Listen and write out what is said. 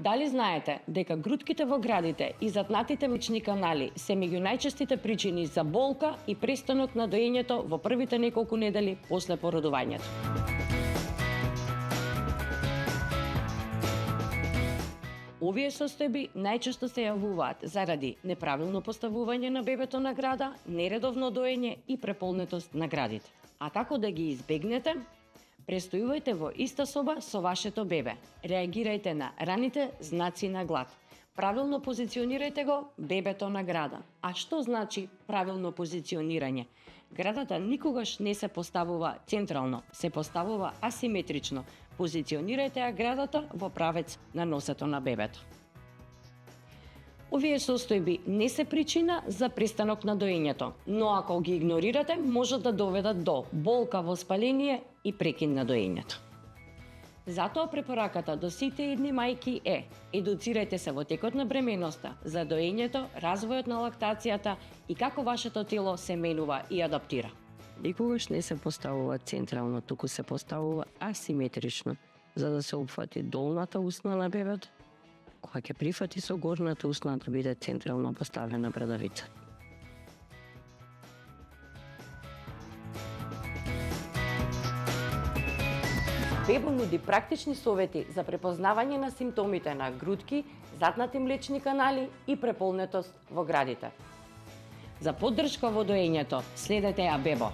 Дали знаете дека грудките во градите и затнатите млечни канали се меѓу најчестите причини за болка и престанок на доењето во првите неколку недели после породувањето? Овие состојби најчесто се јавуваат заради неправилно поставување на бебето на града, нередовно доење и преполнетост на градите. А како да ги избегнете? Престојувајте во иста соба со вашето бебе. Реагирајте на раните знаци на глад. Правилно позиционирајте го бебето на града. А што значи правилно позиционирање? Градата никогаш не се поставува централно, се поставува асиметрично. Позиционирајте ја градата во правец на носето на бебето. Овие состојби не се причина за престанок на доењето, но ако ги игнорирате, можат да доведат до болка, воспаление и прекин на доењето. Затоа препораката до сите идни мајки е: едуцирајте се во текот на бременоста за доењето, развојот на лактацијата и како вашето тело се менува и адаптира. Никогаш не се поставува централно, туку се поставува асиметрично, за да се опфати долната усна на бебето, кога ќе прифати со горната усна да биде централно поставена брадавица. Бебо нуди практични совети за препознавање на симптомите на грудки, затнати млечни канали и преполнетост во градите. За поддршка во доењето, следете ја Бебо.